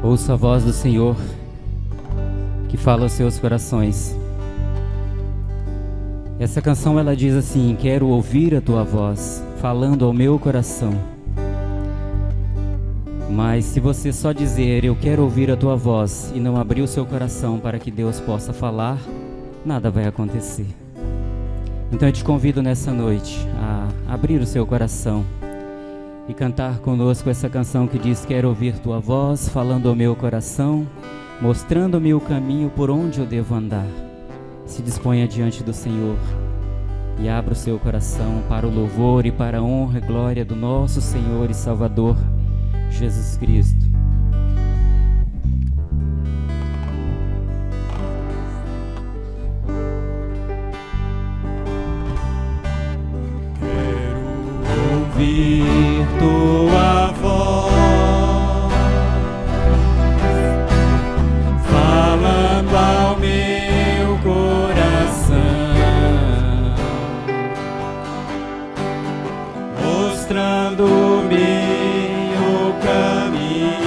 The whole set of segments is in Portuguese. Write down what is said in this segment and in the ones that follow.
Ouça a voz do Senhor que fala aos seus corações. Essa canção ela diz assim: quero ouvir a tua voz falando ao meu coração. Mas se você só dizer eu quero ouvir a tua voz e não abrir o seu coração para que Deus possa falar, nada vai acontecer. Então eu te convido nessa noite a abrir o seu coração e cantar conosco essa canção que diz: quero ouvir tua voz falando ao meu coração, mostrando-me o caminho por onde eu devo andar. Se disponha diante do Senhor e abra o seu coração para o louvor e para a honra e glória do nosso Senhor e Salvador Jesus Cristo. Quero ouvir tua voz falando ao meu coração, mostrando-me o caminho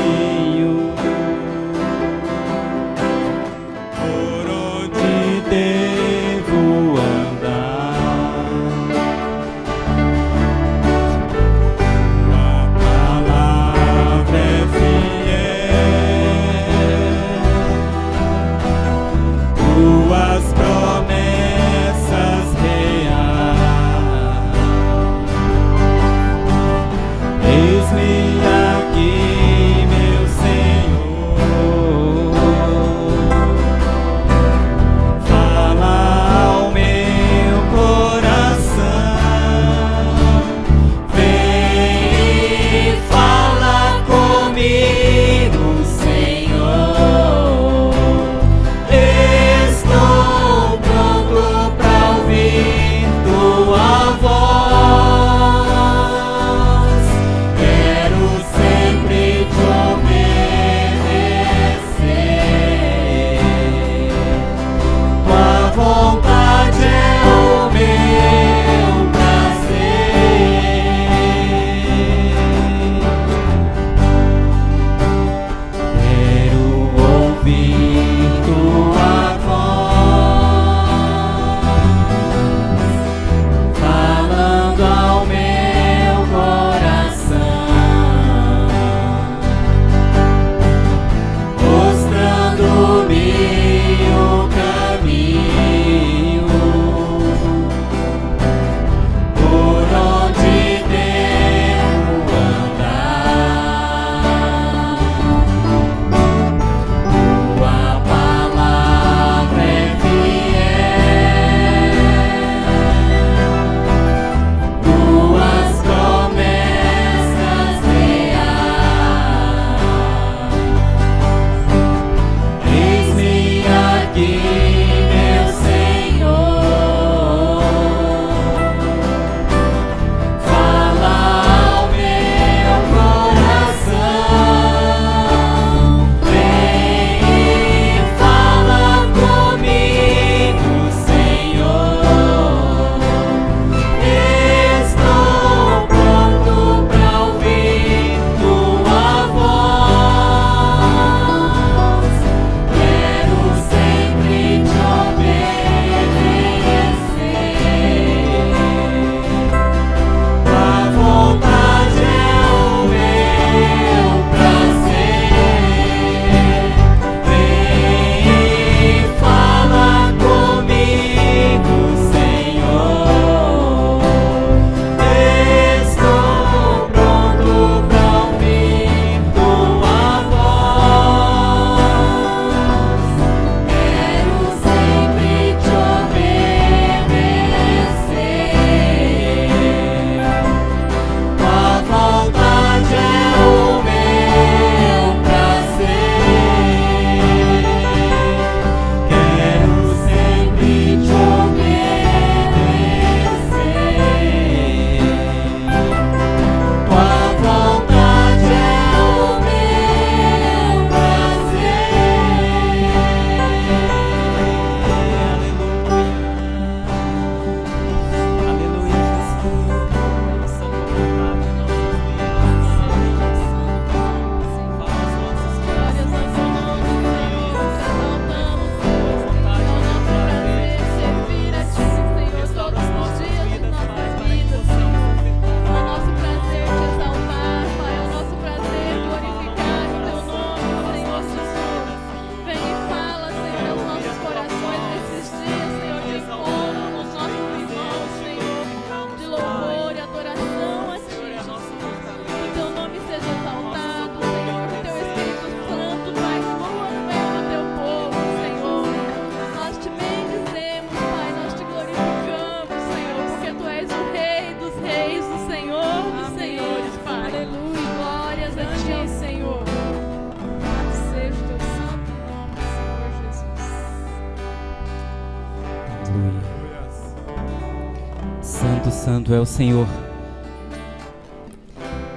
Santo é o Senhor.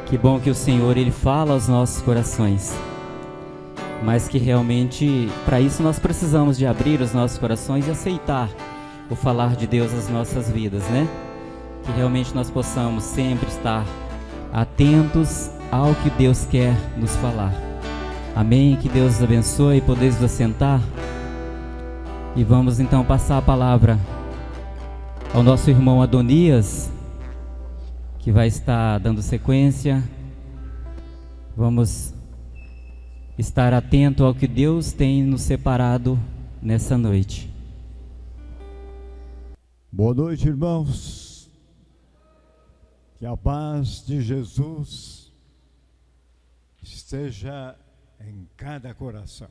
Que bom que o Senhor, Ele fala aos nossos corações. Mas que realmente, para isso nós precisamos de abrir os nossos corações e aceitar o falar de Deus nas nossas vidas, né? Que realmente nós possamos sempre estar atentos ao que Deus quer nos falar. Amém? Que Deus os abençoe. Podeis assentar. E vamos então passar a palavra ao nosso irmão Adonias, que vai estar dando sequência. Vamos estar atento ao que Deus tem nos separado nessa noite. Boa noite, irmãos. Que a paz de Jesus esteja em cada coração.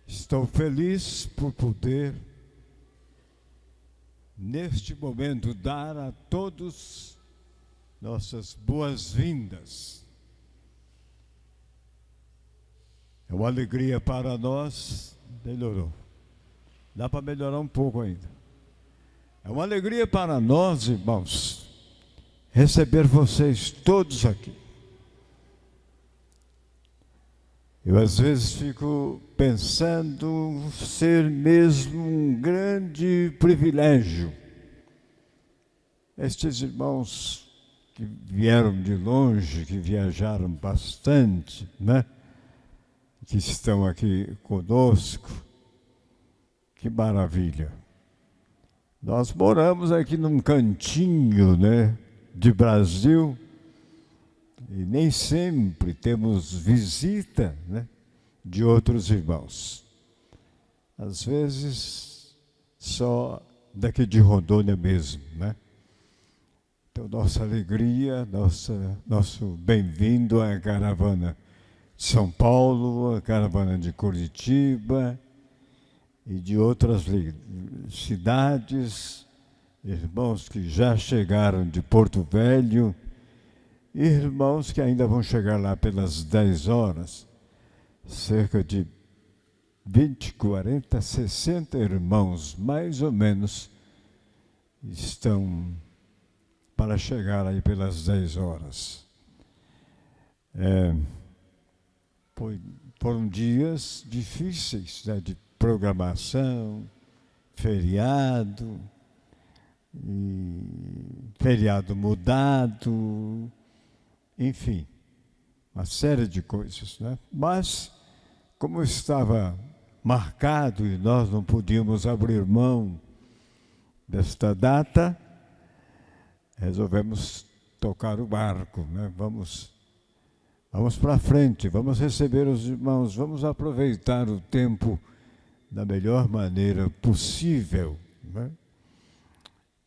Estou feliz por poder, neste momento, dar a todos nossas boas-vindas. É uma alegria para nós. Melhorou. Dá para melhorar um pouco ainda. É uma alegria para nós, irmãos, receber vocês todos aqui. Eu às vezes fico pensando ser mesmo um grande privilégio. Estes irmãos que vieram de longe, que viajaram bastante, né? Que estão aqui conosco, que maravilha. Nós moramos aqui num cantinho, né, de Brasil, e nem sempre temos visita, né, de outros irmãos. Às vezes, só daqui de Rondônia mesmo, né? Então, nossa alegria, nosso bem-vindo à caravana de São Paulo, à caravana de Curitiba e de outras cidades, irmãos que já chegaram de Porto Velho, e irmãos que ainda vão chegar lá pelas 10 horas, cerca de 20, 40, 60 irmãos, mais ou menos, estão para chegar aí pelas 10 horas. Foram dias difíceis, né, de programação, feriado mudado, enfim, uma série de coisas, né? Mas, como estava marcado e nós não podíamos abrir mão desta data, resolvemos tocar o barco, né? Vamos para frente, vamos receber os irmãos, vamos aproveitar o tempo da melhor maneira possível, né?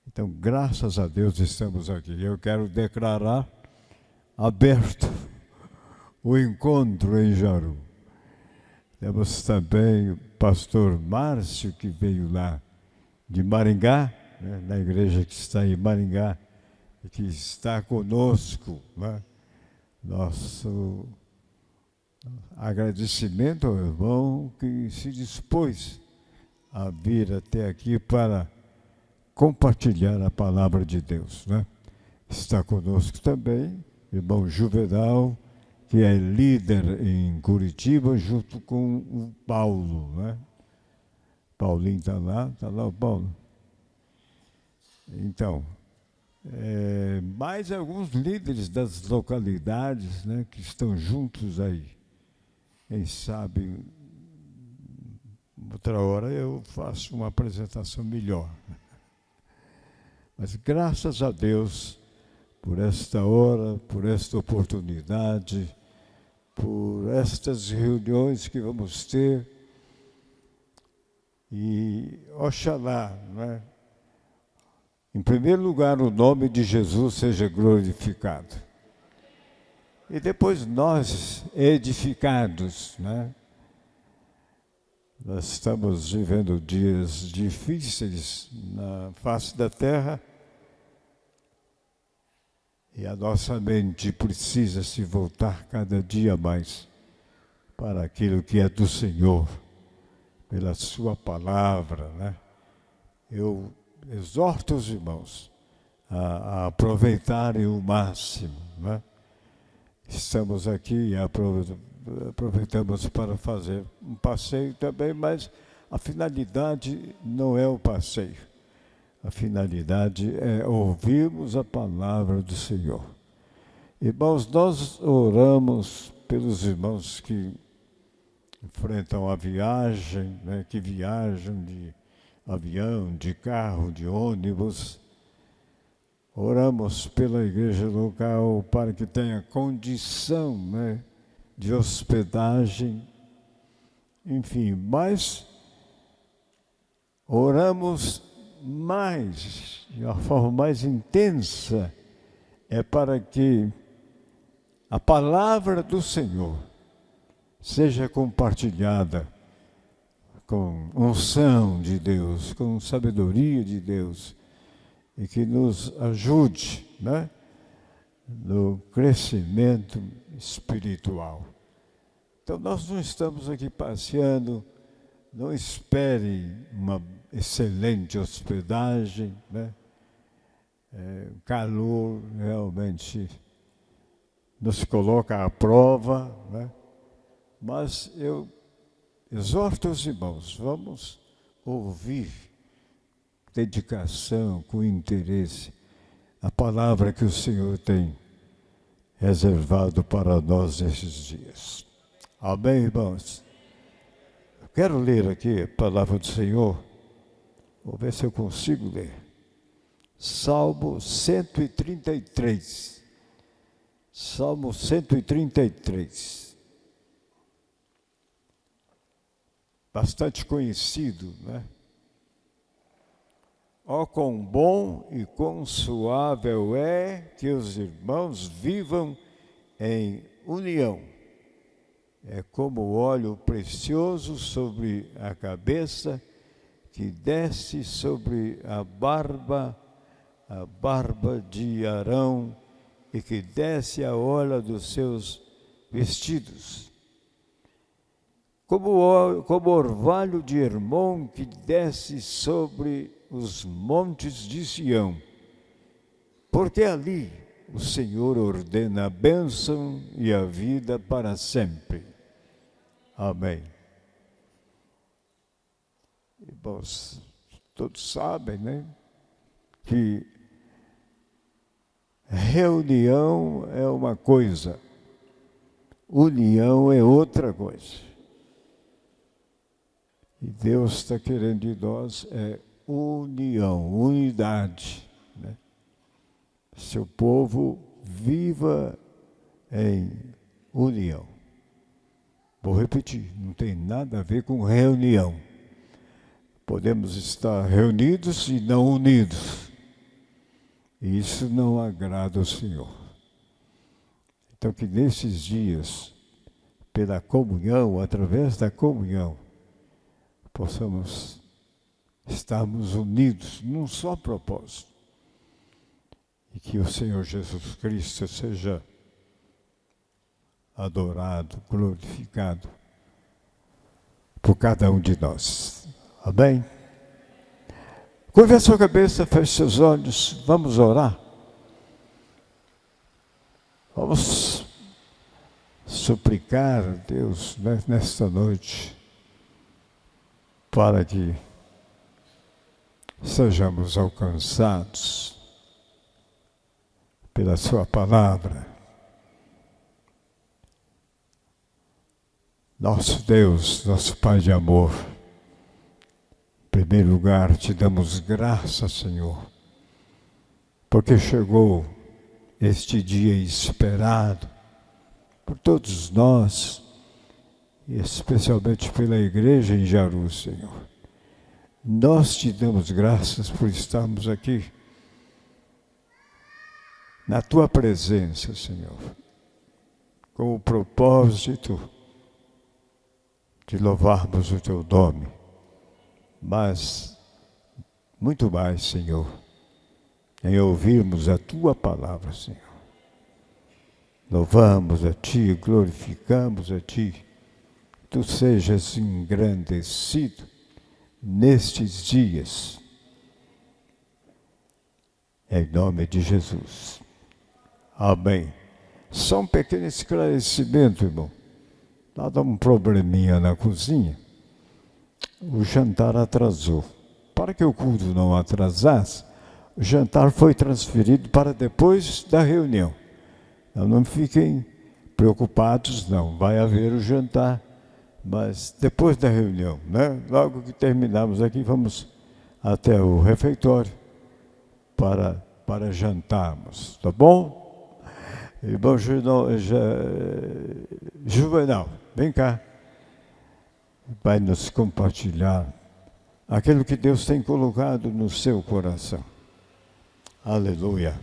Então, graças a Deus estamos aqui. Eu quero declarar aberto o encontro em Jaru. Temos também o pastor Márcio, que veio lá de Maringá, né, na igreja que está em Maringá, e que está conosco, né? Nosso agradecimento ao irmão que se dispôs a vir até aqui para compartilhar a palavra de Deus, né? Está conosco também o irmão Juvenal, que é líder em Curitiba, junto com o Paulo, né? Paulinho está lá o Paulo. Então, mais alguns líderes das localidades, né, que estão juntos aí. Quem sabe, outra hora eu faço uma apresentação melhor. Mas graças a Deus por esta hora, por esta oportunidade, por estas reuniões que vamos ter. E oxalá, né? Em primeiro lugar, o nome de Jesus seja glorificado. E depois nós, edificados, né? Nós estamos vivendo dias difíceis na face da terra e a nossa mente precisa se voltar cada dia mais para aquilo que é do Senhor, pela sua palavra, né? Eu exorto os irmãos a aproveitarem o máximo, né? Estamos aqui e aproveitamos para fazer um passeio também, mas a finalidade não é o passeio. A finalidade é ouvirmos a palavra do Senhor. Irmãos, nós oramos pelos irmãos que enfrentam a viagem, né, que viajam de avião, de carro, de ônibus. Oramos pela igreja local para que tenha condição, né, de hospedagem, enfim, mas oramos mais, de uma forma mais intensa, é para que a palavra do Senhor seja compartilhada com unção de Deus, com sabedoria de Deus, e que nos ajude, né, no crescimento espiritual. Então, nós não estamos aqui passeando, não espere uma excelente hospedagem, né? O calor realmente nos coloca à prova, né? Mas eu exorto os irmãos, vamos ouvir dedicação, com interesse, a palavra que o Senhor tem reservado para nós nesses dias. Amém, irmãos? Eu quero ler aqui a palavra do Senhor. Vou ver se eu consigo ler. Salmo 133. Salmo 133. Bastante conhecido, né? Ó, quão bom e quão suável é que os irmãos vivam em união. É como óleo precioso sobre a cabeça, que desce sobre a barba de Arão, e que desce a orla dos seus vestidos. Como orvalho de Hermon, que desce sobre os montes de Sião, porque ali o Senhor ordena a bênção e a vida para sempre. Amém. Irmãos, todos sabem, né, que reunião é uma coisa, união é outra coisa. E Deus está querendo de nós união, unidade, né? Seu povo viva em união. Vou repetir, não tem nada a ver com reunião. Podemos estar reunidos e não unidos. E isso não agrada ao Senhor. Então, que nesses dias, pela comunhão, através da comunhão, possamos estarmos unidos num só propósito. E que o Senhor Jesus Cristo seja adorado, glorificado por cada um de nós. Amém? Curve a sua cabeça, feche seus olhos, vamos orar. Vamos suplicar a Deus, né, nesta noite, para que sejamos alcançados pela sua palavra. Nosso Deus, nosso Pai de amor, em primeiro lugar te damos graças, Senhor, porque chegou este dia esperado por todos nós, e especialmente pela igreja em Jaru, Senhor. Nós te damos graças por estarmos aqui, na tua presença, Senhor, com o propósito de louvarmos o teu nome, mas muito mais, Senhor, em ouvirmos a tua palavra, Senhor. Louvamos a ti, glorificamos a ti, tu sejas engrandecido nestes dias, em nome de Jesus. Amém. Só um pequeno esclarecimento, irmão. Dado um probleminha na cozinha, o jantar atrasou. Para que o culto não atrasasse, o jantar foi transferido para depois da reunião. Então, não fiquem preocupados, não. Vai haver o jantar, mas depois da reunião, né? Logo que terminarmos aqui, vamos até o refeitório para jantarmos, tá bom? Irmão Juvenal, vem cá. Vai nos compartilhar aquilo que Deus tem colocado no seu coração. Aleluia.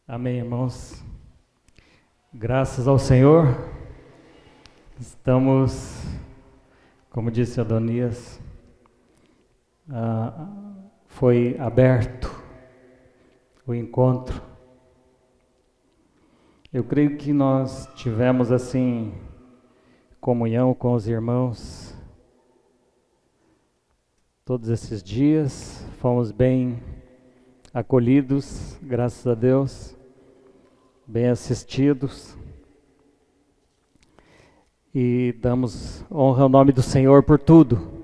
Amém, irmãos. Graças ao Senhor, estamos, como disse Adonias, foi aberto o encontro. Eu creio que nós tivemos assim comunhão com os irmãos todos esses dias, fomos bem acolhidos, graças a Deus, bem assistidos, e damos honra ao nome do Senhor por tudo.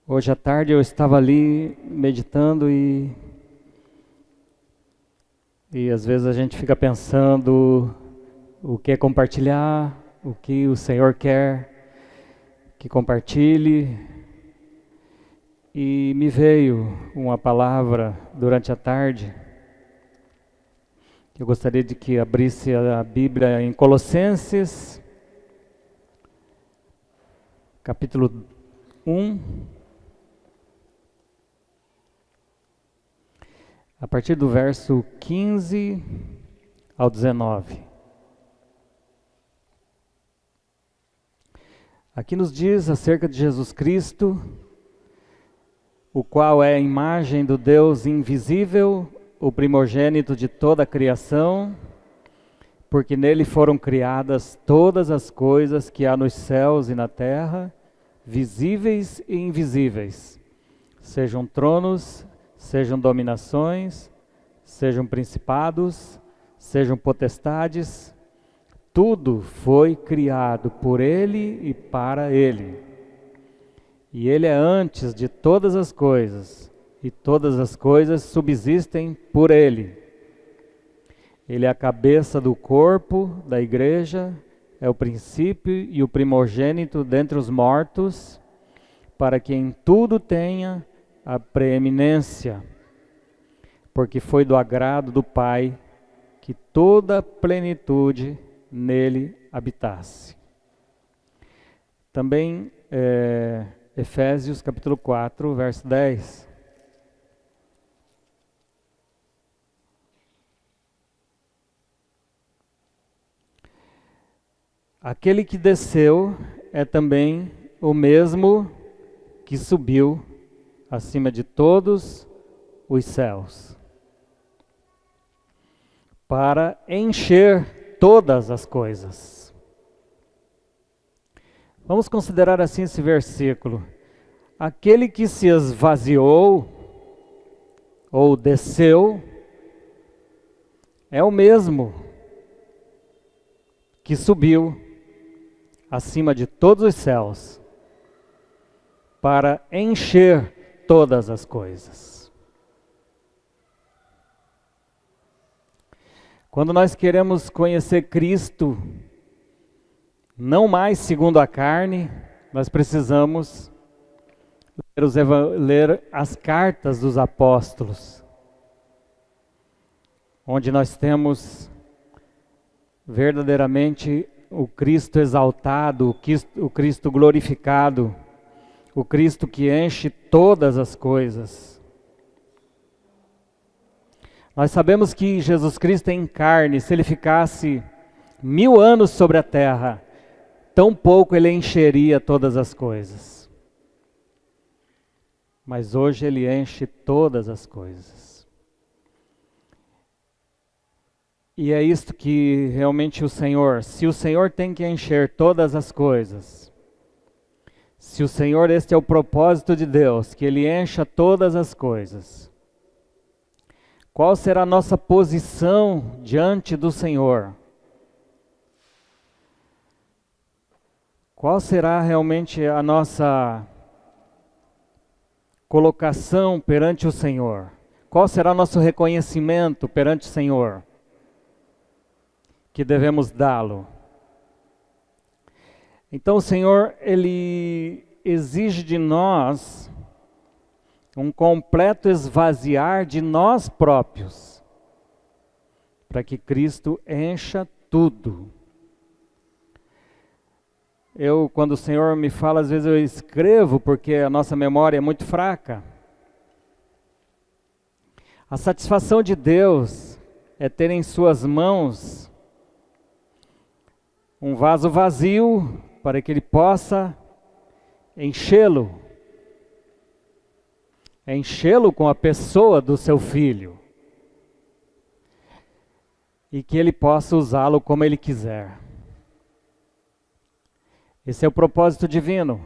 Hoje à tarde eu estava ali meditando e às vezes a gente fica pensando o que é compartilhar, o que o Senhor quer que compartilhe. E me veio uma palavra durante a tarde. Eu gostaria de que abrisse a Bíblia em Colossenses, capítulo 1. A partir do verso 15 ao 19. Aqui nos diz acerca de Jesus Cristo, o qual é a imagem do Deus invisível, o primogênito de toda a criação, porque nele foram criadas todas as coisas que há nos céus e na terra, visíveis e invisíveis, sejam tronos, sejam dominações, sejam principados, sejam potestades, tudo foi criado por Ele e para Ele. E Ele é antes de todas as coisas, e todas as coisas subsistem por Ele. Ele é a cabeça do corpo, da igreja, é o princípio e o primogênito dentre os mortos, para que em tudo tenha a preeminência, porque foi do agrado do Pai que toda a plenitude nele habitasse. Também Efésios capítulo 4, verso 10. Aquele que desceu é também o mesmo que subiu acima de todos os céus, para encher todas as coisas. Vamos considerar assim esse versículo. Aquele que se esvaziou ou desceu é o mesmo que subiu acima de todos os céus para encher todas as coisas. Quando nós queremos conhecer Cristo, não mais segundo a carne, nós precisamos ler as cartas dos apóstolos, onde nós temos verdadeiramente o Cristo exaltado, o Cristo glorificado, o Cristo que enche todas as coisas. Nós sabemos que Jesus Cristo em carne, se ele ficasse 1000 anos sobre a terra, tão pouco ele encheria todas as coisas. Mas hoje ele enche todas as coisas. E é isto que realmente o Senhor, se o Senhor tem que encher todas as coisas, se o Senhor, este é o propósito de Deus, que Ele encha todas as coisas, qual será a nossa posição diante do Senhor? Qual será realmente a nossa colocação perante o Senhor? Qual será o nosso reconhecimento perante o Senhor? Que devemos dá-lo. Então o Senhor, Ele exige de nós um completo esvaziar de nós próprios, para que Cristo encha tudo. Quando o Senhor me fala, às vezes eu escrevo, porque a nossa memória é muito fraca. A satisfação de Deus é ter em suas mãos um vaso vazio para que Ele possa enchê-lo. Enchê-lo com a pessoa do seu Filho. E que Ele possa usá-lo como Ele quiser. Esse é o propósito divino.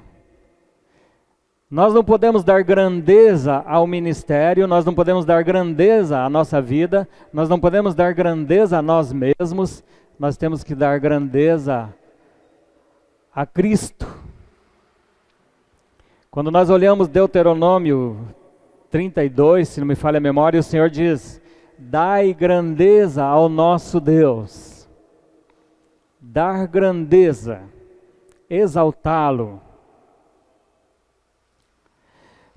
Nós não podemos dar grandeza ao ministério, nós não podemos dar grandeza à nossa vida, nós não podemos dar grandeza a nós mesmos, nós temos que dar grandeza a Cristo. Quando nós olhamos Deuteronômio 32, se não me falha a memória, o Senhor diz: dai grandeza ao nosso Deus. Dar grandeza, exaltá-lo.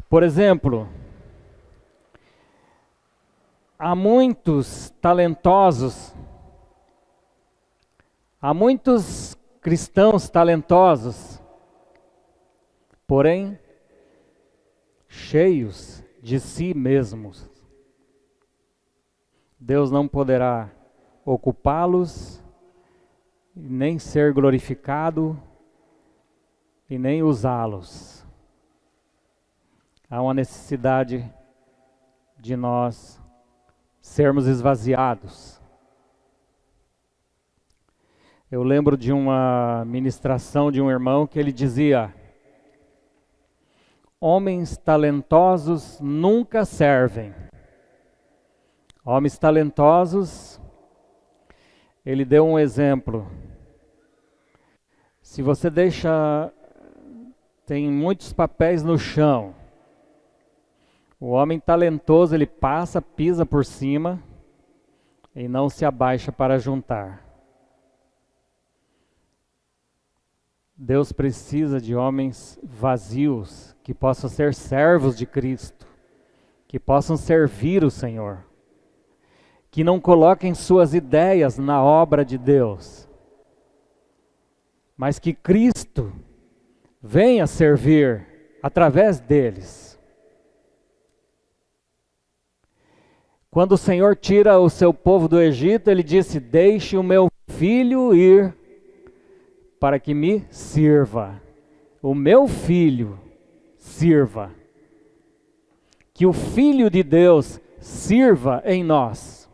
Por exemplo, há muitos talentosos, há muitos cristãos talentosos, porém cheios de si mesmos. Deus não poderá ocupá-los, nem ser glorificado, e nem usá-los. Há uma necessidade de nós sermos esvaziados. Eu lembro de uma ministração de um irmão que ele dizia: homens talentosos nunca servem. Homens talentosos, ele deu um exemplo. Se você tem muitos papéis no chão, o homem talentoso, ele passa, pisa por cima e não se abaixa para juntar. Deus precisa de homens vazios, que possam ser servos de Cristo, que possam servir o Senhor, que não coloquem suas ideias na obra de Deus, mas que Cristo venha servir através deles. Quando o Senhor tira o seu povo do Egito, Ele disse: deixe o meu filho ir para que me sirva. O meu filho sirva. Que o Filho de Deus sirva em nós,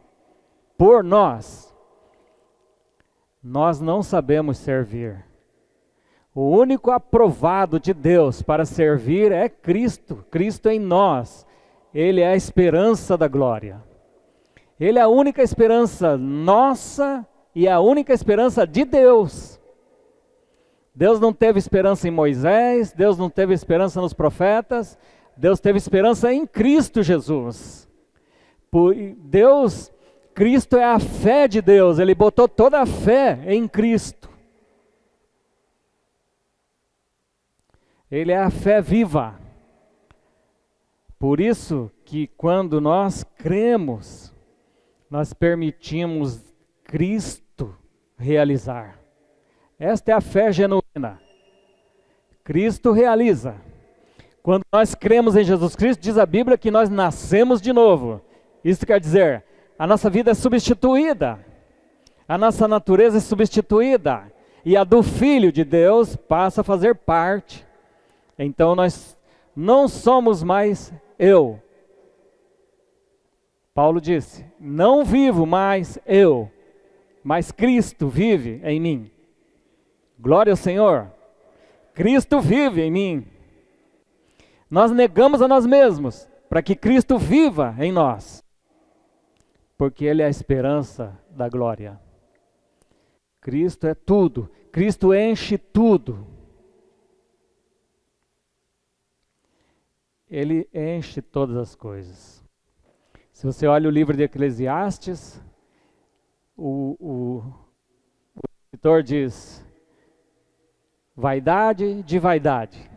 por nós. Nós não sabemos servir. O único aprovado de Deus para servir é Cristo. Cristo em nós. Ele é a esperança da glória. Ele é a única esperança nossa e a única esperança de Deus. Deus não teve esperança em Moisés, Deus não teve esperança nos profetas, Deus teve esperança em Cristo Jesus. Cristo é a fé de Deus, Ele botou toda a fé em Cristo. Ele é a fé viva. Por isso que quando nós cremos, nós permitimos Cristo realizar. Esta é a fé genuína. Cristo realiza. Quando nós cremos em Jesus Cristo, diz a Bíblia que nós nascemos de novo. Isso quer dizer, a nossa vida é substituída. A nossa natureza é substituída. E a do Filho de Deus passa a fazer parte. Então nós não somos mais eu. Paulo disse: não vivo mais eu, mas Cristo vive em mim. Glória ao Senhor. Cristo vive em mim. Nós negamos a nós mesmos para que Cristo viva em nós, porque Ele é a esperança da glória. Cristo é tudo. Cristo enche tudo. Ele enche todas as coisas. Se você olha o livro de Eclesiastes, o escritor diz: vaidade de vaidade,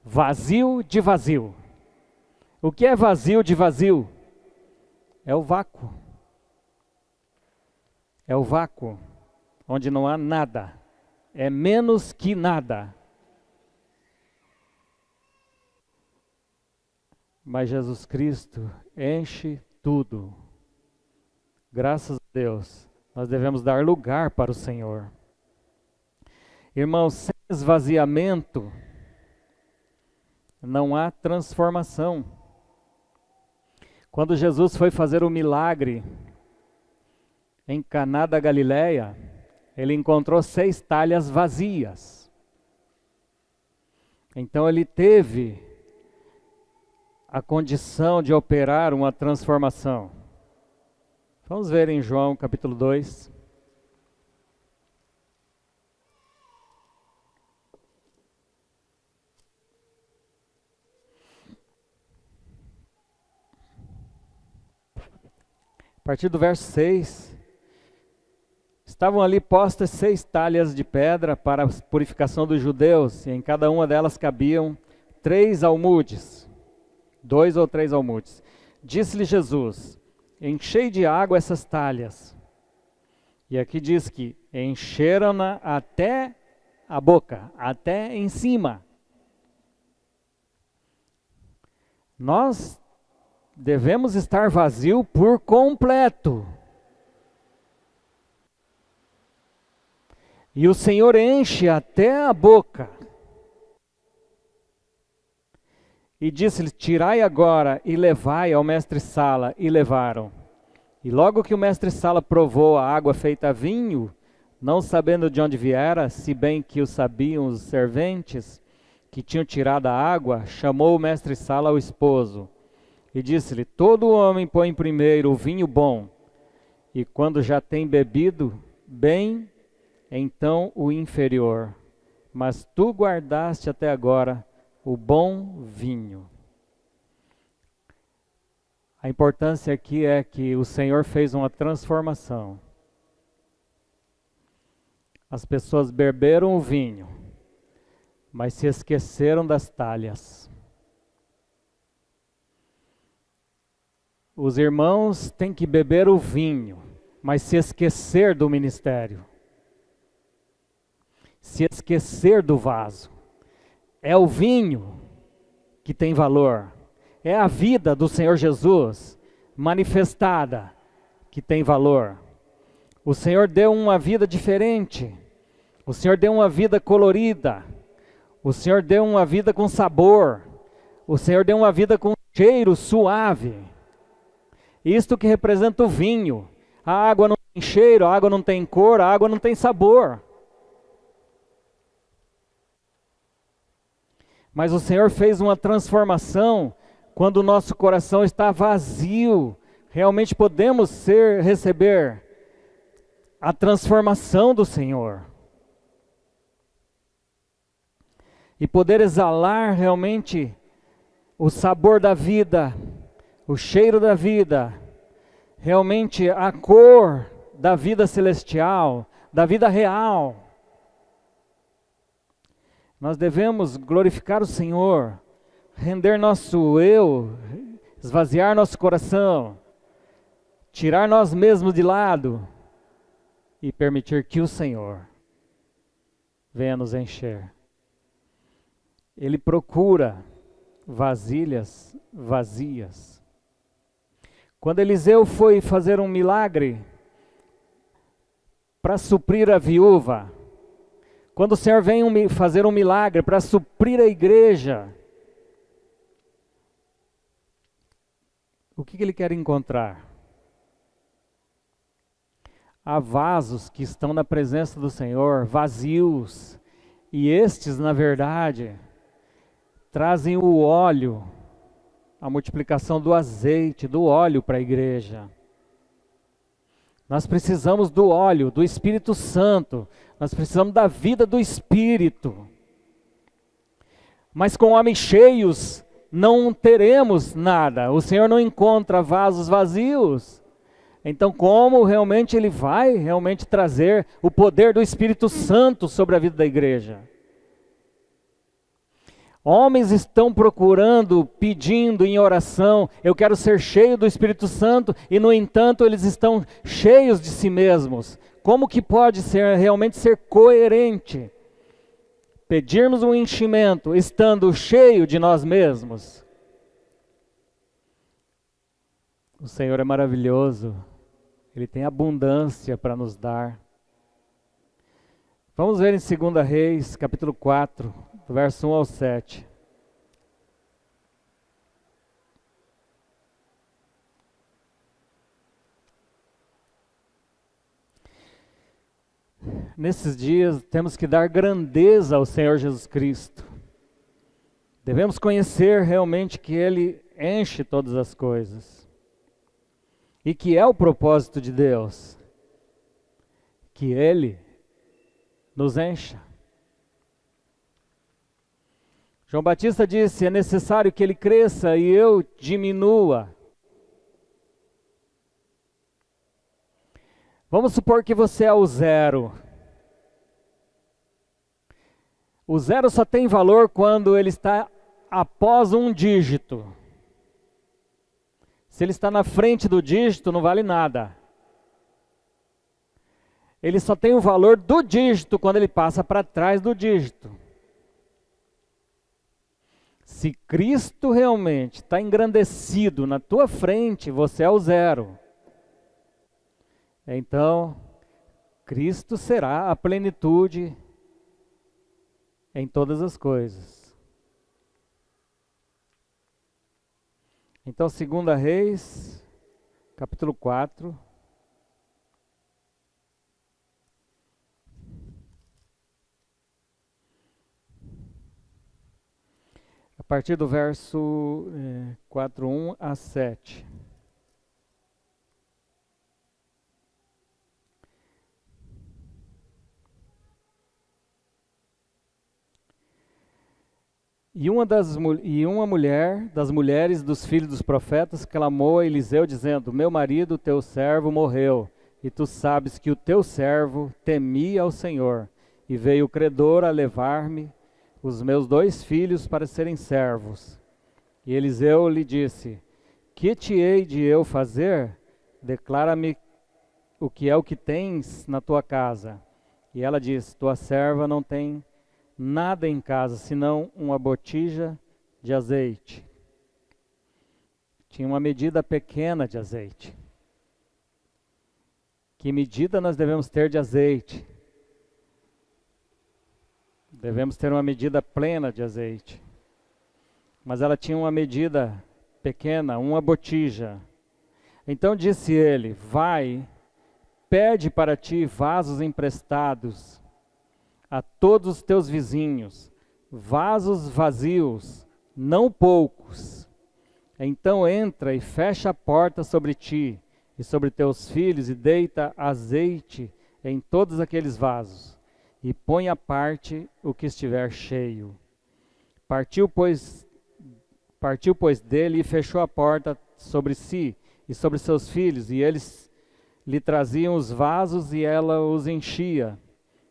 vazio de vazio. O que é vazio de vazio? É o vácuo. É o vácuo, onde não há nada. É menos que nada. Mas Jesus Cristo enche tudo. Graças a Deus, nós devemos dar lugar para o Senhor. Irmãos, sem esvaziamento, não há transformação. Quando Jesus foi fazer o milagre em Caná da Galileia, ele encontrou 6 talhas vazias. Então ele teve a condição de operar uma transformação. Vamos ver em João capítulo 2. A partir do verso 6. Estavam ali postas 6 talhas de pedra para a purificação dos judeus, e em cada uma delas cabiam 3 almudes. 2 ou 3 almudes. Disse-lhe Jesus: enchei de água essas talhas. E aqui diz que encheram-na até a boca, até em cima. Nós devemos estar vazio por completo. E o Senhor enche até a boca. E disse-lhe: tirai agora e levai ao mestre-sala. E levaram. E logo que o mestre-sala provou a água feita vinho, não sabendo de onde viera, se bem que o sabiam os serventes que tinham tirado a água, chamou o mestre-sala ao esposo. E disse-lhe: todo homem põe primeiro o vinho bom, e quando já tem bebido bem, então o inferior. Mas tu guardaste até agora o bom vinho. A importância aqui é que o Senhor fez uma transformação. As pessoas beberam o vinho, mas se esqueceram das talhas. Os irmãos têm que beber o vinho, mas se esquecer do ministério. Se esquecer do vaso. É o vinho que tem valor. É a vida do Senhor Jesus manifestada que tem valor. O Senhor deu uma vida diferente. O Senhor deu uma vida colorida. O Senhor deu uma vida com sabor. O Senhor deu uma vida com cheiro suave. Isto que representa o vinho. A água não tem cheiro, a água não tem cor, a água não tem sabor. Mas o Senhor fez uma transformação quando o nosso coração está vazio. Realmente podemos receber a transformação do Senhor. E poder exalar realmente o sabor da vida, o cheiro da vida, realmente a cor da vida celestial, da vida real. Nós devemos glorificar o Senhor, render nosso eu, esvaziar nosso coração, tirar nós mesmos de lado e permitir que o Senhor venha nos encher. Ele procura vasilhas vazias. Quando Eliseu foi fazer um milagre para suprir a viúva, quando o Senhor vem fazer um milagre para suprir a igreja, o que Ele quer encontrar? há vasos que estão na presença do Senhor, vazios, e estes, na verdade, trazem o óleo, a multiplicação do azeite, do óleo para a igreja. Nós precisamos do óleo, do Espírito Santo, nós precisamos da vida do Espírito. Mas com homens cheios não teremos nada, o Senhor não encontra vasos vazios. Então como realmente Ele vai realmente trazer o poder do Espírito Santo sobre a vida da igreja? Homens estão procurando, pedindo em oração, eu quero ser cheio do Espírito Santo, e no entanto eles estão cheios de si mesmos. Como que pode realmente ser coerente? Pedirmos um enchimento estando cheio de nós mesmos? O Senhor é maravilhoso, Ele tem abundância para nos dar. Vamos ver em 2 Reis, capítulo 4, do verso 1 ao 7. Nesses dias temos que dar grandeza ao Senhor Jesus Cristo. Devemos conhecer realmente que Ele enche todas as coisas. E que é o propósito de Deus. Que Ele nos encha. João Batista disse, é necessário que Ele cresça e eu diminua. Vamos supor que você é o zero. O zero só tem valor quando ele está após um dígito. Se ele está na frente do dígito, não vale nada. Ele só tem o valor do dígito quando ele passa para trás do dígito. Se Cristo realmente está engrandecido na tua frente, você é o zero. Então, Cristo será a plenitude em todas as coisas. Então, 2 Reis, capítulo 4. A partir do verso 4, 1 a 7. E uma mulher das mulheres dos filhos dos profetas clamou a Eliseu dizendo, meu marido, teu servo, morreu, e tu sabes que o teu servo temia ao Senhor, e veio o credor a levar-me os meus 2 filhos para serem servos. E Eliseu lhe disse, que te hei de eu fazer? Declara-me o que tens na tua casa. E ela disse, tua serva não tem nada em casa, senão uma botija de azeite. Tinha uma medida pequena de azeite. Que medida nós devemos ter de azeite? Devemos ter uma medida plena de azeite. Mas ela tinha uma medida pequena, uma botija. Então disse ele, vai, pede para ti vasos emprestados a todos os teus vizinhos, vasos vazios, não poucos. Então entra e fecha a porta sobre ti e sobre teus filhos e deita azeite em todos aqueles vasos e põe à parte o que estiver cheio. Partiu, pois, dele e fechou a porta sobre si e sobre seus filhos, e eles lhe traziam os vasos e ela os enchia.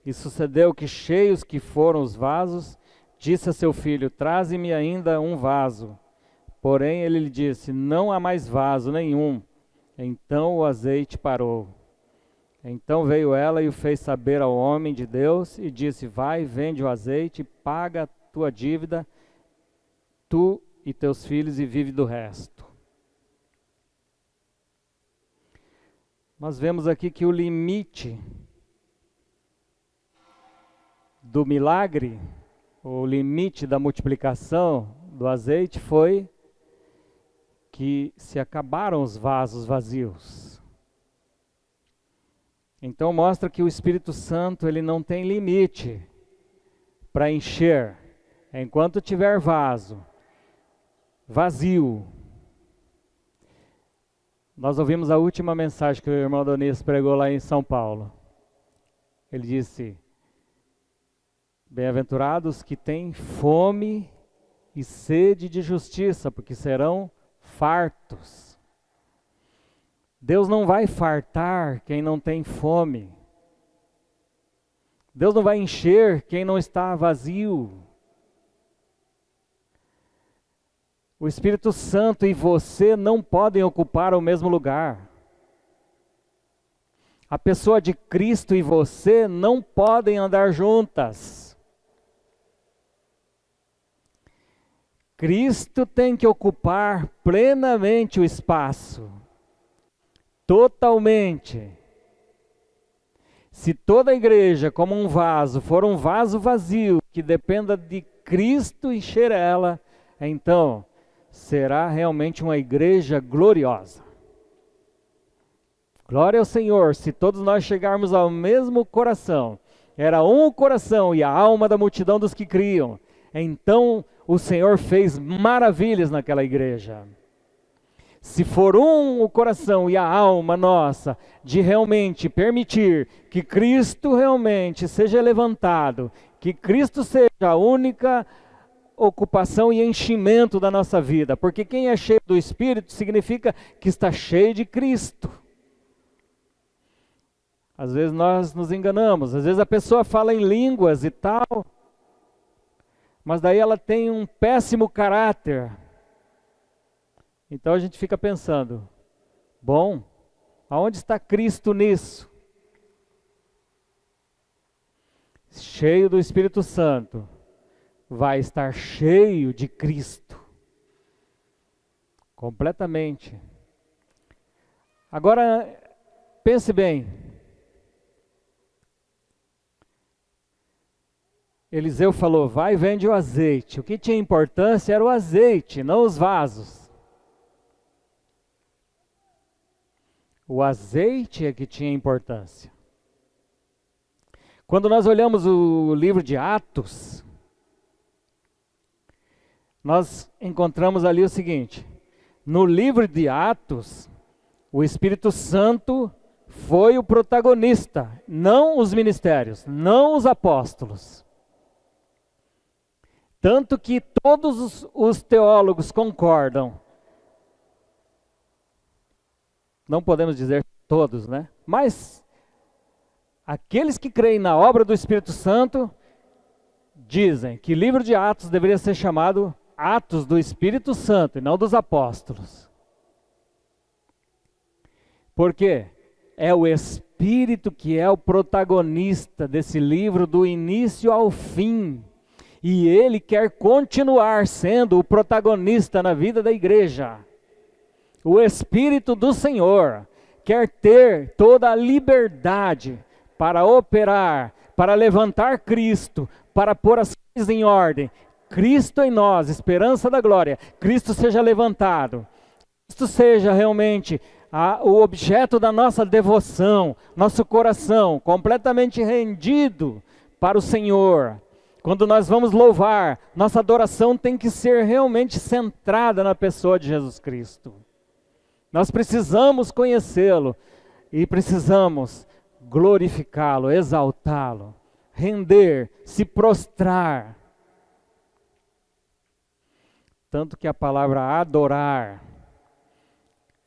E sucedeu que, cheios que foram os vasos, disse a seu filho, traze-me ainda um vaso. Porém ele lhe disse, não há mais vaso nenhum. Então o azeite parou. Então veio ela e o fez saber ao homem de Deus, e disse, vai, vende o azeite, paga a tua dívida, tu e teus filhos, e vive do resto. Nós vemos aqui que o limite do milagre, o limite da multiplicação do azeite foi que se acabaram os vasos vazios. Então mostra que o Espírito Santo ele não tem limite para encher. Enquanto tiver vaso vazio. Nós ouvimos a última mensagem que o irmão Adonis pregou lá em São Paulo. Ele disse: bem-aventurados que têm fome e sede de justiça, porque serão fartos. Deus não vai fartar quem não tem fome. Deus não vai encher quem não está vazio. O Espírito Santo e você não podem ocupar o mesmo lugar. A pessoa de Cristo e você não podem andar juntas. Cristo tem que ocupar plenamente o espaço. Totalmente. Se toda a igreja, como um vaso, for um vaso vazio, que dependa de Cristo encher ela, então será realmente uma igreja gloriosa. Glória ao Senhor, se todos nós chegarmos ao mesmo coração, era um coração e a alma da multidão dos que criam, então o Senhor fez maravilhas naquela igreja. Se for um o coração e a alma nossa, de realmente permitir que Cristo realmente seja levantado, que Cristo seja a única ocupação e enchimento da nossa vida, porque quem é cheio do Espírito significa que está cheio de Cristo. Às vezes nós nos enganamos, às vezes a pessoa fala em línguas e tal, mas daí ela tem um péssimo caráter. Então a gente fica pensando, bom, aonde está Cristo nisso? Cheio do Espírito Santo, vai estar cheio de Cristo. Completamente. Agora, pense bem. Eliseu falou, vai e vende o azeite. O que tinha importância era o azeite, não os vasos. O azeite é que tinha importância. Quando nós olhamos o livro de Atos, nós encontramos ali o seguinte: no livro de Atos, o Espírito Santo foi o protagonista, não os ministérios, não os apóstolos. Tanto que todos os teólogos concordam, não podemos dizer todos, né? Mas aqueles que creem na obra do Espírito Santo dizem que o livro de Atos deveria ser chamado Atos do Espírito Santo e não dos apóstolos. Por quê? É o Espírito que é o protagonista desse livro do início ao fim. E ele quer continuar sendo o protagonista na vida da igreja. O Espírito do Senhor quer ter toda a liberdade para operar, para levantar Cristo, para pôr as coisas em ordem. Cristo em nós, esperança da glória. Cristo seja levantado. Cristo seja realmente o objeto da nossa devoção, nosso coração completamente rendido para o Senhor. Quando nós vamos louvar, nossa adoração tem que ser realmente centrada na pessoa de Jesus Cristo. Nós precisamos conhecê-lo e precisamos glorificá-lo, exaltá-lo, render, se prostrar. Tanto que a palavra adorar,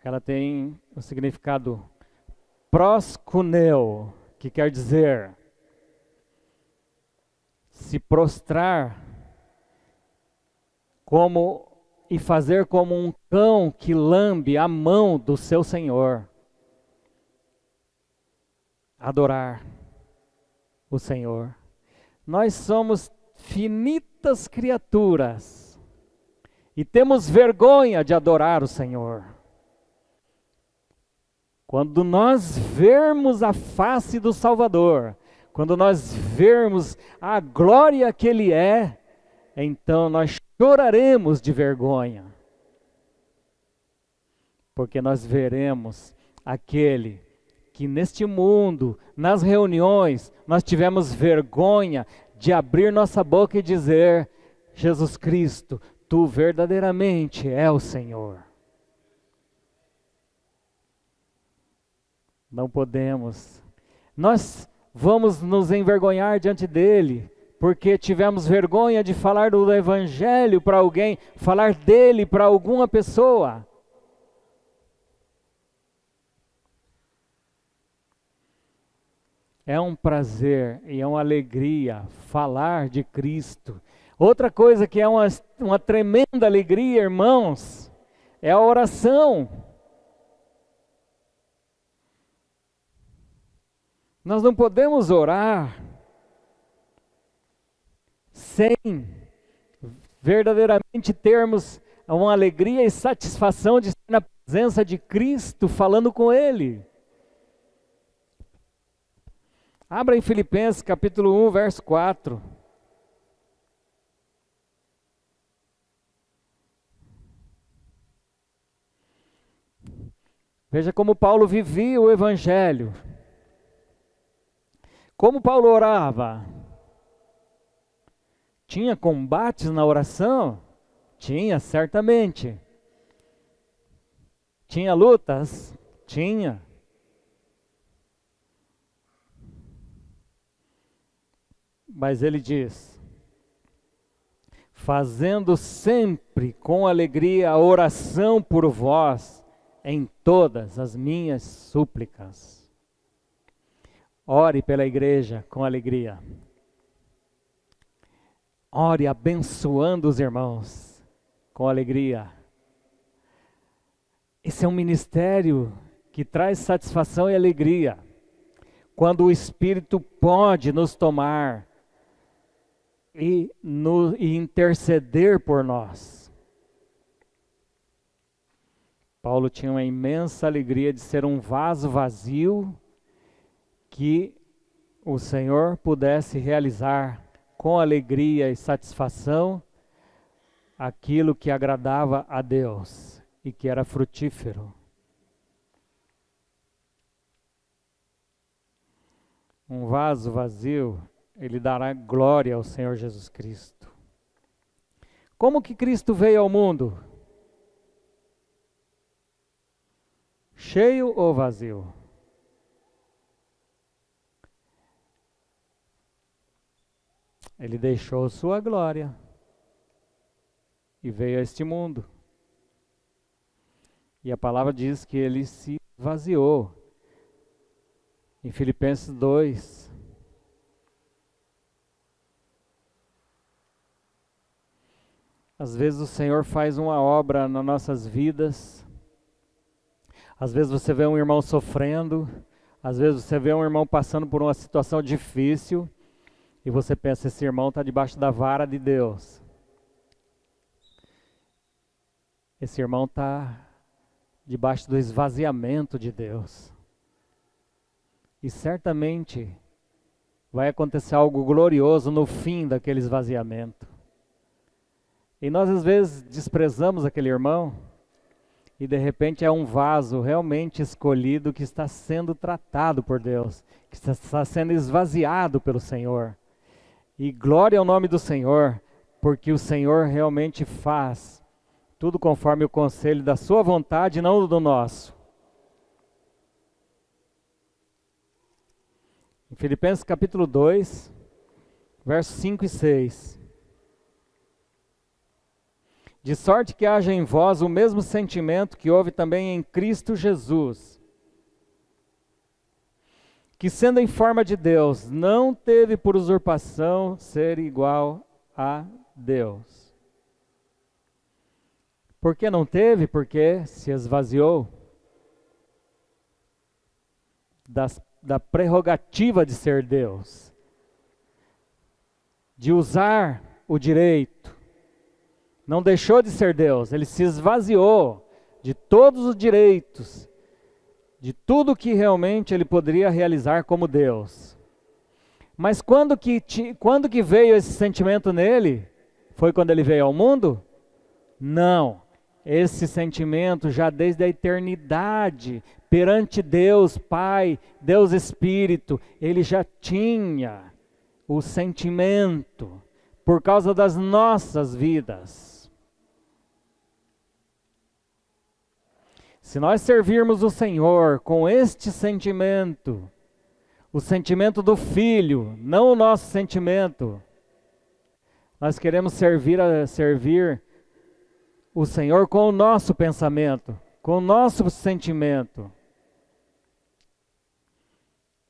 ela tem o significado proskuneo, que quer dizer se prostrar e fazer como um cão que lambe a mão do seu Senhor. Adorar o Senhor. Nós somos finitas criaturas e temos vergonha de adorar o Senhor. Quando nós vermos a face do Salvador, quando nós vermos a glória que Ele é, então nós choraremos de vergonha. Porque nós veremos aquele que neste mundo, nas reuniões, nós tivemos vergonha de abrir nossa boca e dizer: Jesus Cristo, Tu verdadeiramente é o Senhor. Não podemos. Nós vamos nos envergonhar diante dele, porque tivemos vergonha de falar do Evangelho para alguém, falar dele para alguma pessoa. É um prazer e é uma alegria falar de Cristo. Outra coisa que é uma tremenda alegria, irmãos, é a oração. Nós não podemos orar sem verdadeiramente termos uma alegria e satisfação de estar na presença de Cristo, falando com Ele. Abra em Filipenses capítulo 1, verso 4. Veja como Paulo vivia o Evangelho. Como Paulo orava? Tinha combates na oração? Tinha, certamente. Tinha lutas? Tinha. Mas ele diz: fazendo sempre com alegria a oração por vós em todas as minhas súplicas. Ore pela igreja com alegria. Ore abençoando os irmãos com alegria. Esse é um ministério que traz satisfação e alegria. Quando o Espírito pode nos tomar e interceder por nós. Paulo tinha uma imensa alegria de ser um vaso vazio que o Senhor pudesse realizar com alegria e satisfação aquilo que agradava a Deus e que era frutífero. Um vaso vazio, ele dará glória ao Senhor Jesus Cristo. Como que Cristo veio ao mundo? Cheio ou vazio? Ele deixou sua glória e veio a este mundo. E a palavra diz que ele se esvaziou. Em Filipenses 2. Às vezes o Senhor faz uma obra nas nossas vidas. Às vezes você vê um irmão sofrendo. Às vezes você vê um irmão passando por uma situação difícil. E você pensa, esse irmão está debaixo da vara de Deus. Esse irmão está debaixo do esvaziamento de Deus. E certamente vai acontecer algo glorioso no fim daquele esvaziamento. E nós às vezes desprezamos aquele irmão e de repente é um vaso realmente escolhido que está sendo tratado por Deus, que está sendo esvaziado pelo Senhor. E glória ao nome do Senhor, porque o Senhor realmente faz tudo conforme o conselho da sua vontade e não do nosso. Em Filipenses capítulo 2, versos 5 e 6. De sorte que haja em vós o mesmo sentimento que houve também em Cristo Jesus, que sendo em forma de Deus, não teve por usurpação ser igual a Deus. Por que não teve? Porque se esvaziou da prerrogativa de ser Deus, de usar o direito. Não deixou de ser Deus, ele se esvaziou de todos os direitos, de tudo que realmente ele poderia realizar como Deus. Mas quando que veio esse sentimento nele? Foi quando ele veio ao mundo? Não. Esse sentimento já desde a eternidade perante Deus Pai, Deus Espírito, ele já tinha o sentimento por causa das nossas vidas. Se nós servirmos o Senhor com este sentimento, o sentimento do Filho, não o nosso sentimento, nós queremos servir o Senhor com o nosso pensamento, com o nosso sentimento.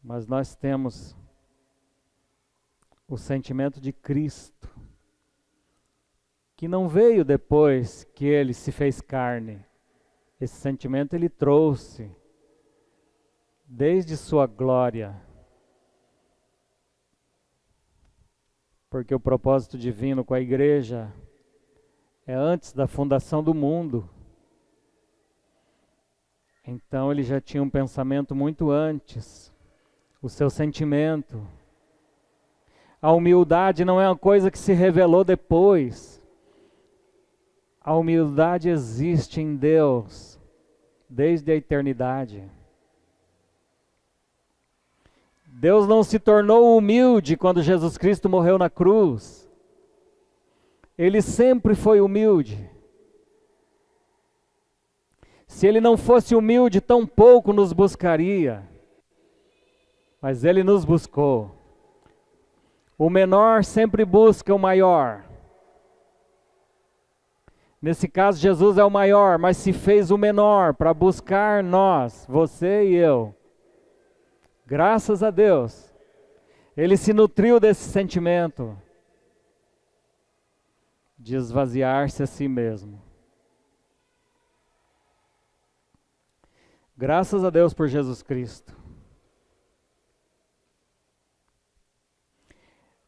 Mas nós temos o sentimento de Cristo, que não veio depois que Ele se fez carne. Esse sentimento Ele trouxe desde sua glória. Porque o propósito divino com a igreja é antes da fundação do mundo. Então Ele já tinha um pensamento muito antes. O seu sentimento. A humildade não é uma coisa que se revelou depois. A humildade existe em Deus desde a eternidade. Deus não se tornou humilde quando Jesus Cristo morreu na cruz. Ele sempre foi humilde. Se Ele não fosse humilde, tão pouco nos buscaria. Mas Ele nos buscou. O menor sempre busca o maior. Nesse caso, Jesus é o maior, mas se fez o menor para buscar nós, você e eu. Graças a Deus. Ele se nutriu desse sentimento de esvaziar-se a si mesmo. Graças a Deus por Jesus Cristo.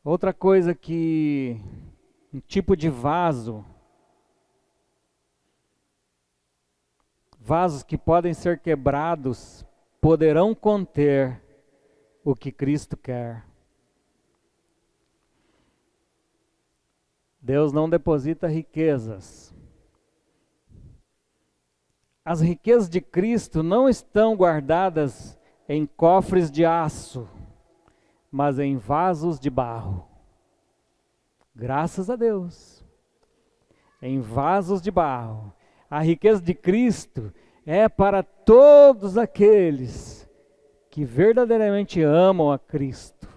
Outra coisa que um tipo de vasos que podem ser quebrados, poderão conter o que Cristo quer. Deus não deposita riquezas. As riquezas de Cristo não estão guardadas em cofres de aço, mas em vasos de barro. Graças a Deus. Em vasos de barro. A riqueza de Cristo é para todos aqueles que verdadeiramente amam a Cristo.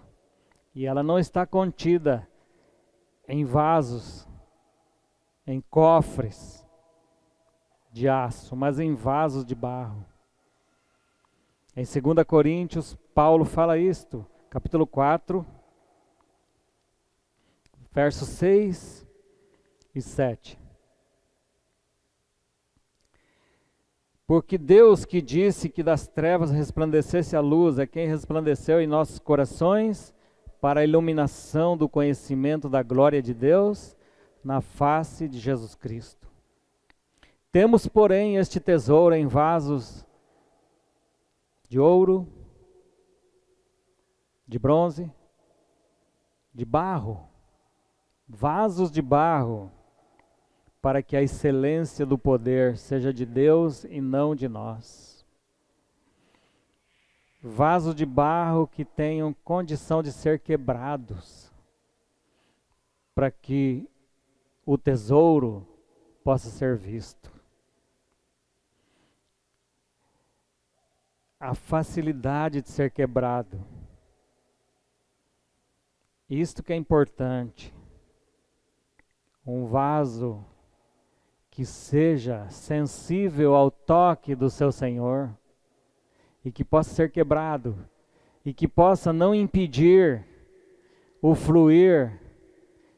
E ela não está contida em vasos, em cofres de aço, mas em vasos de barro. Em 2 Coríntios, Paulo fala isto, capítulo 4, versos 6 e 7. Porque Deus que disse que das trevas resplandecesse a luz, é quem resplandeceu em nossos corações para a iluminação do conhecimento da glória de Deus na face de Jesus Cristo. Temos, porém, este tesouro em vasos de ouro, de bronze, de barro, vasos de barro, para que a excelência do poder seja de Deus e não de nós. Vasos de barro que tenham condição de ser quebrados, para que o tesouro possa ser visto. A facilidade de ser quebrado. Isto que é importante. Um vaso que seja sensível ao toque do seu Senhor e que possa ser quebrado e que possa não impedir o fluir,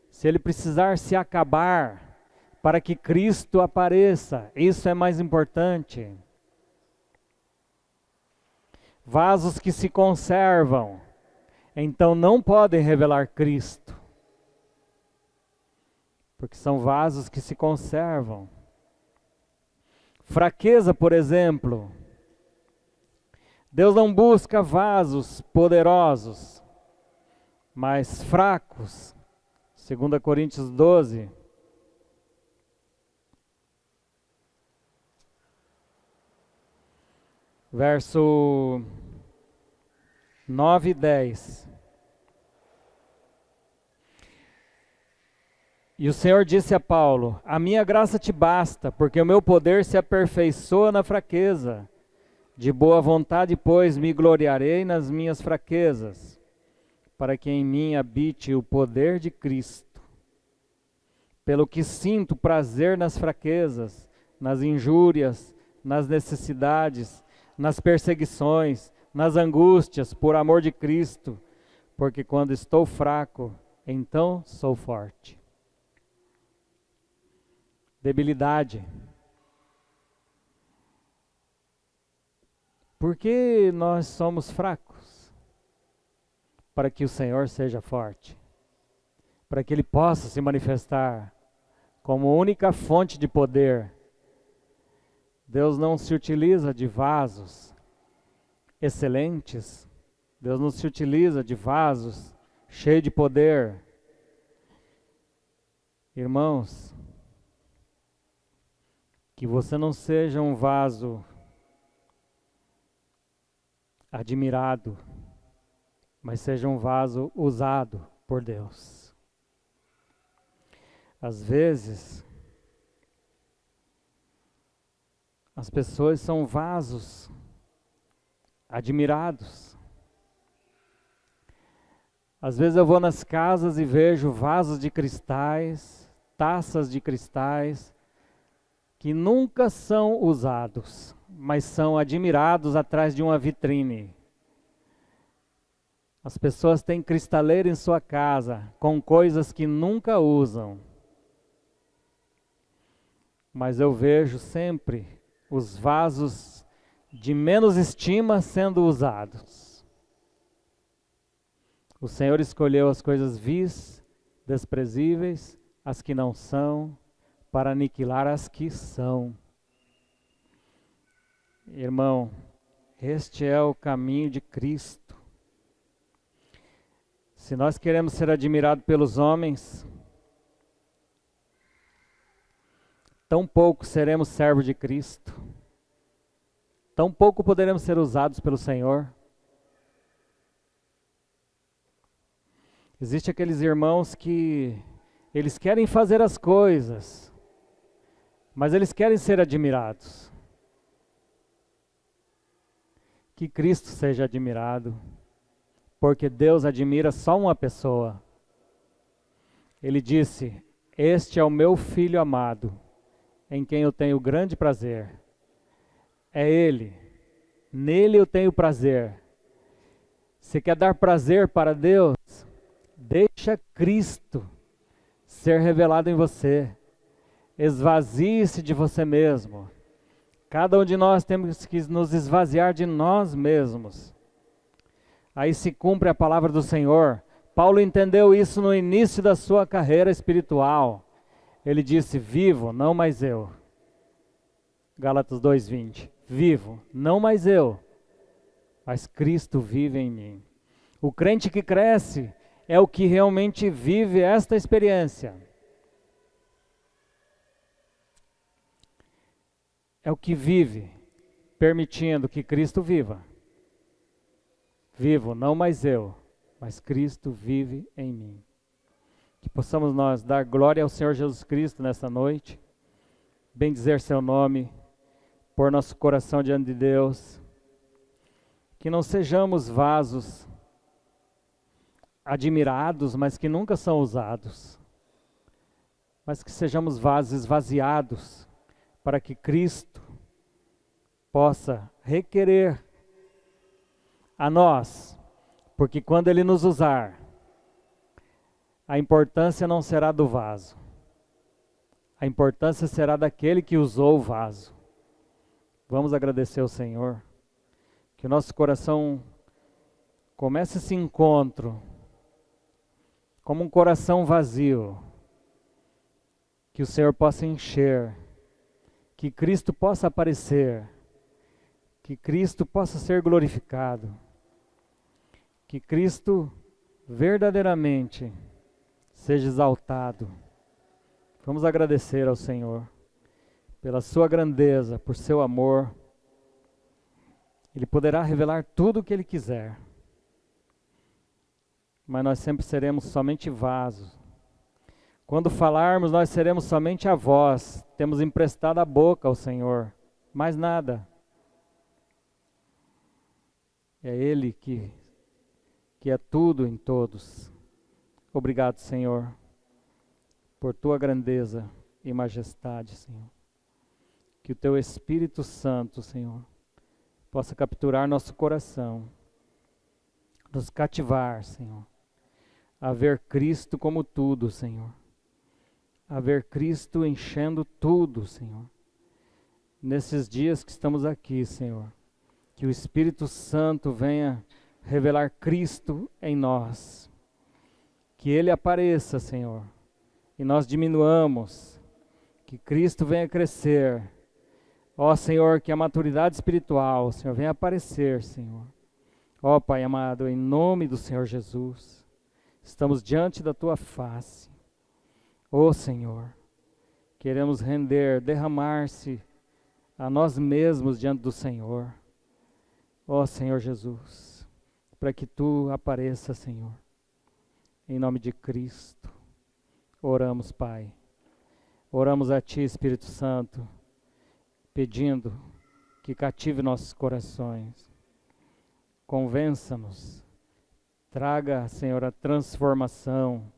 se ele precisar se acabar para que Cristo apareça. Isso é mais importante. Vasos que se conservam, então não podem revelar Cristo. Porque são vasos que se conservam. Fraqueza, por exemplo. Deus não busca vasos poderosos, mas fracos. 2 Coríntios 12. verso 9 e 10. E o Senhor disse a Paulo: a minha graça te basta, porque o meu poder se aperfeiçoa na fraqueza. De boa vontade, pois, me gloriarei nas minhas fraquezas, para que em mim habite o poder de Cristo. Pelo que sinto prazer nas fraquezas, nas injúrias, nas necessidades, nas perseguições, nas angústias, por amor de Cristo, porque quando estou fraco, então sou forte. Debilidade. Por que nós somos fracos? Para que o Senhor seja forte, para que Ele possa se manifestar como única fonte de poder. Deus não se utiliza de vasos excelentes, Deus não se utiliza de vasos cheios de poder. Irmãos, que você não seja um vaso admirado, mas seja um vaso usado por Deus. Às vezes, as pessoas são vasos admirados. Às vezes eu vou nas casas e vejo vasos de cristais, taças de cristais, que nunca são usados, mas são admirados atrás de uma vitrine. As pessoas têm cristaleira em sua casa, com coisas que nunca usam. Mas eu vejo sempre os vasos de menos estima sendo usados. O Senhor escolheu as coisas vis, desprezíveis, as que não são, para aniquilar as que são. Irmão, este é o caminho de Cristo. Se nós queremos ser admirados pelos homens, tão pouco seremos servos de Cristo, tão pouco poderemos ser usados pelo Senhor. Existem aqueles irmãos que eles querem fazer as coisas, mas eles querem ser admirados. Que Cristo seja admirado, porque Deus admira só uma pessoa. Ele disse: este é o meu Filho amado, em quem eu tenho grande prazer. É Ele, nele eu tenho prazer. Se quer dar prazer para Deus, deixa Cristo ser revelado em você. Esvazie-se de você mesmo. Cada um de nós temos que nos esvaziar de nós mesmos. Aí se cumpre a palavra do Senhor. Paulo entendeu isso no início da sua carreira espiritual. Ele disse: vivo, não mais eu. Gálatas 2:20. Vivo, não mais eu, mas Cristo vive em mim. O crente que cresce é o que realmente vive esta experiência. É o que vive, permitindo que Cristo viva. Vivo, não mais eu, mas Cristo vive em mim. Que possamos nós dar glória ao Senhor Jesus Cristo nessa noite, bendizer seu nome, pôr nosso coração diante de Deus. Que não sejamos vasos admirados, mas que nunca são usados. Mas que sejamos vasos esvaziados, para que Cristo possa requerer a nós, porque quando Ele nos usar, a importância não será do vaso, a importância será daquele que usou o vaso. Vamos agradecer ao Senhor, que o nosso coração comece esse encontro como um coração vazio, que o Senhor possa encher, que Cristo possa aparecer, que Cristo possa ser glorificado, que Cristo verdadeiramente seja exaltado. Vamos agradecer ao Senhor pela sua grandeza, por seu amor. Ele poderá revelar tudo o que Ele quiser, mas nós sempre seremos somente vasos. Quando falarmos, nós seremos somente a voz, temos emprestado a boca ao Senhor, mais nada. É Ele que é tudo em todos. Obrigado, Senhor, por Tua grandeza e majestade, Senhor. Que o Teu Espírito Santo, Senhor, possa capturar nosso coração, nos cativar, Senhor, a ver Cristo como tudo, Senhor, a ver Cristo enchendo tudo, Senhor. Nesses dias que estamos aqui, Senhor, que o Espírito Santo venha revelar Cristo em nós, que Ele apareça, Senhor, e nós diminuamos, que Cristo venha crescer. Ó Senhor, que a maturidade espiritual, Senhor, venha aparecer, Senhor. Ó Pai amado, em nome do Senhor Jesus, estamos diante da Tua face. Ó Senhor, queremos render, derramar-se a nós mesmos diante do Senhor. Ó Senhor Jesus, para que Tu apareça, Senhor. Em nome de Cristo, oramos, Pai. Oramos a Ti, Espírito Santo, pedindo que cative nossos corações, convença-nos, traga, Senhor, a transformação,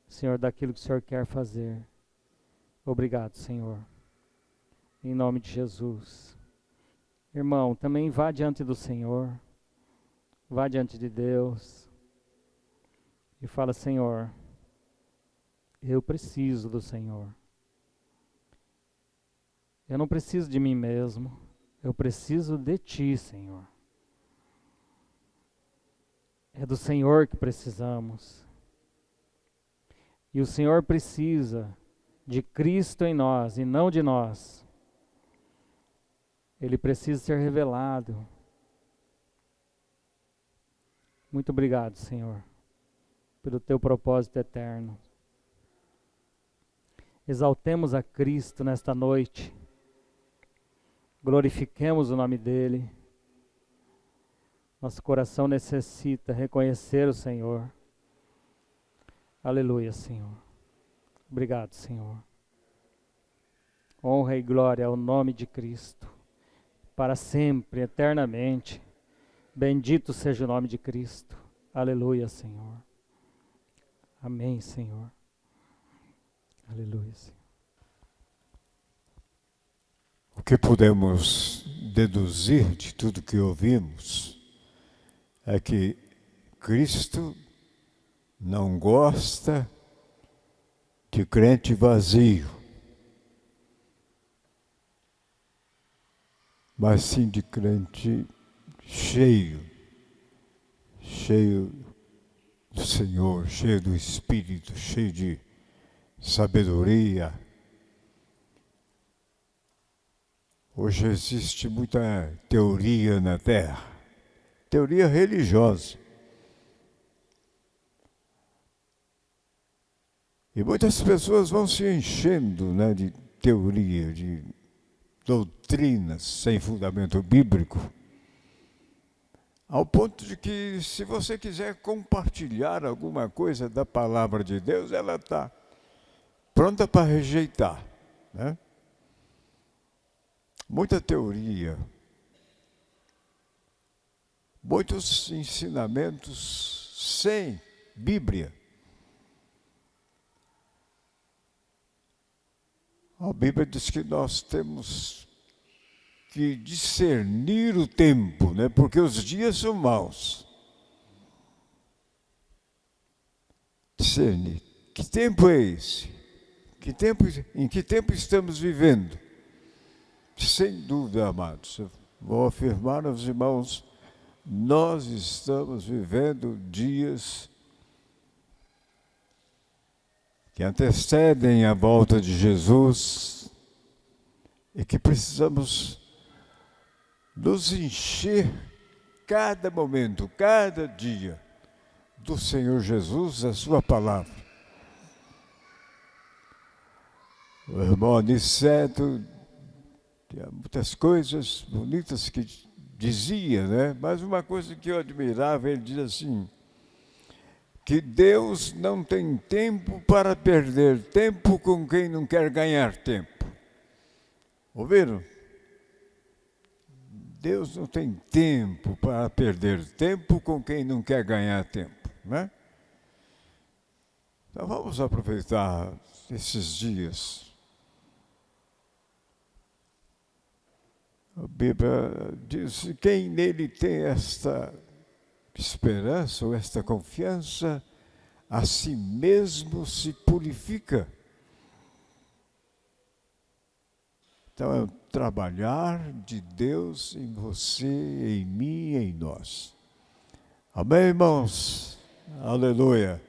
Senhor, daquilo que o Senhor quer fazer. Obrigado, Senhor, em nome de Jesus. Irmão, também vá diante do Senhor, vá diante de Deus e fala: Senhor, eu preciso do Senhor. Eu não preciso de mim mesmo, eu preciso de Ti, Senhor. É do Senhor que precisamos. E o Senhor precisa de Cristo em nós e não de nós. Ele precisa ser revelado. Muito obrigado, Senhor, pelo Teu propósito eterno. Exaltemos a Cristo nesta noite. Glorifiquemos o nome dEle. Nosso coração necessita reconhecer o Senhor. Aleluia, Senhor. Obrigado, Senhor. Honra e glória ao nome de Cristo, para sempre, eternamente. Bendito seja o nome de Cristo. Aleluia, Senhor. Amém, Senhor. Aleluia, Senhor. O que podemos deduzir de tudo que ouvimos é que Cristo não gosta de crente vazio, mas sim de crente cheio do Senhor, cheio do Espírito, cheio de sabedoria. Hoje existe muita teoria na Terra, teoria religiosa. E muitas pessoas vão se enchendo, né, de teoria, de doutrinas sem fundamento bíblico, ao ponto de que, se você quiser compartilhar alguma coisa da palavra de Deus, ela está pronta para rejeitar, né? Muita teoria, muitos ensinamentos sem Bíblia. A Bíblia diz que nós temos que discernir o tempo, né? Porque os dias são maus. Discernir. Que tempo é esse? Em que tempo estamos vivendo? Sem dúvida, amados, eu vou afirmar aos irmãos, nós estamos vivendo dias que antecedem a volta de Jesus e que precisamos nos encher cada momento, cada dia do Senhor Jesus, da Sua palavra. O irmão Aniceto, tem muitas coisas bonitas que dizia, né? Mas uma coisa que eu admirava, ele diz assim, que Deus não tem tempo para perder tempo com quem não quer ganhar tempo. Ouviram? Deus não tem tempo para perder tempo com quem não quer ganhar tempo, né? Então vamos aproveitar esses dias. A Bíblia diz: quem nele tem esta esperança ou esta confiança, a si mesmo se purifica. Então é o trabalhar de Deus em você, em mim, em nós. Amém, irmãos? Aleluia.